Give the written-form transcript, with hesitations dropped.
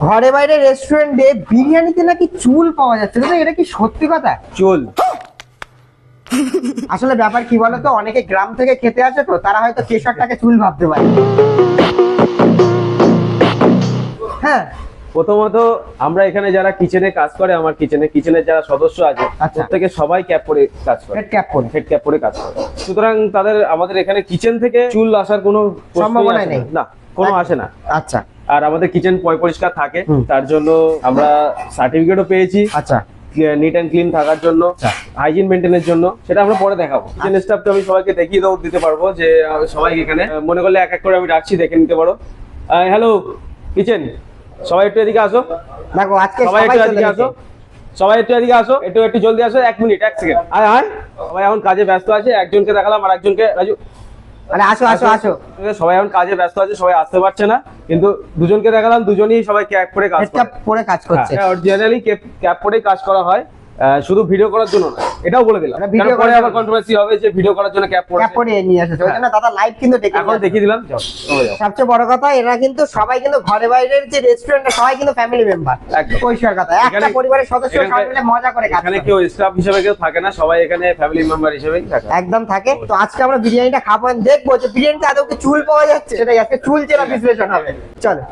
ঘরে বাইরে রেস্টুরেন্টে বিরিয়ানিতে নাকি চুল পাওয়া যাচ্ছে, দাদা এটা কি সত্যি কথা? চুল আসলে ব্যাপার কি বলতো, অনেকে গ্রাম থেকে খেতে আসে তো তারা হয়তো কেশরটাকে চুল ভাবতে পারে। হ্যাঁ, প্রথমত আমরা এখানে যারা কিচেনে কাজ করে, আমার কিচেনের যারা সদস্য আছে আচ্ছা। প্রত্যেকে সবাই ক্যাপ পরে কাজ করে, হেড ক্যাপ করে। হেড ক্যাপ পরে কাজ করে। সুতরাং আমাদের এখানে কিচেন থেকে চুল আসার কোনো প্রশ্নই সম্ভাবনাই আসে নেই। না, কোনো আসে না। আচ্ছা আর আমাদের কিচেন পরিষ্কার থাকে, হুম। তার জন্য আমরা সার্টিফিকেটও পেয়েছি আচ্ছা নিট অ্যান্ড ক্লিন থাকার জন্য, আচ্ছা। হাইজিন মেনটেনের জন্য। সেটা আমরা পরে দেখাবো। কিচেন স্টাফটা আমি সবাইকে দেখিয়ে দিতে পারবো, যে সবাই এখানে মনে করলে এক এক করে আমি ডাকছি, দেখে নিতে পারো। হ্যালো কিচেন, সবাই একটু এদিকে আসো, দেখো আজকে সবাই সবাই একটু চলে এদিকে গেছে। আসো, সবাই একটু এদিকে আসো, একটু জলদি আসো, 1 মিনিট 1 সেকেন্ড। আয় আয়, সবাই এখন কাজে ব্যস্ত আছে। একজনকে দেখালাম আর একজনকে রাজু, আরে আসো আসো আসো। সবাই এখন কাজে ব্যস্ত আছে, সবাই আসতে পারছে না, কিন্তু দুজনকে দেখালাম, দুজনই সবাই ক্যাপ পরে কাজ হেড করে। ক্যাপ পরে কাজ করছে। অরিজিনালি ক্যাপ পরেই কাজ করা হয়, শুধু ভিডিও করার জন্য না, এটাও বলে দিলাম। মানে video কারণ পরে করার আবার জন্য। কন্ট্রোভার্সি হবে যে ভিডিও করার জন্য ক্যাপ পরে। ক্যাপ পরে নিয়ে আসছে, ওই জন্য দাদা লাইভ কিন্তু দেখে এখন দেখিয়ে দিলাম, যাও চলে যাও। সবচেয়ে বড় কথা, এরা কিন্তু সবাই কিন্তু ঘরে বাইরের যে রেস্টুরেন্টে সবাই কিন্তু ফ্যামিলি মেম্বার। একদম। পরিষ্কার কথা, একটা এখানে- পরিবারের সদস্য সবাই এখানে- মিলে মজা করে কাজ এখানে করে। কেউ স্টাফ হিসেবে কেউ থাকে না, সবাই এখানে ফ্যামিলি মেম্বার হিসেবেই থাকে। একদম থাকে। তো আজকে আমরা বিরিয়ানিটা খাবো, দেখবো যে বিরিয়ানিতে আদৌ কি চুল পাওয়া যাচ্ছে, সেটাই আজকে চুল চেরা বিশ্লেষণ হবে। চলো।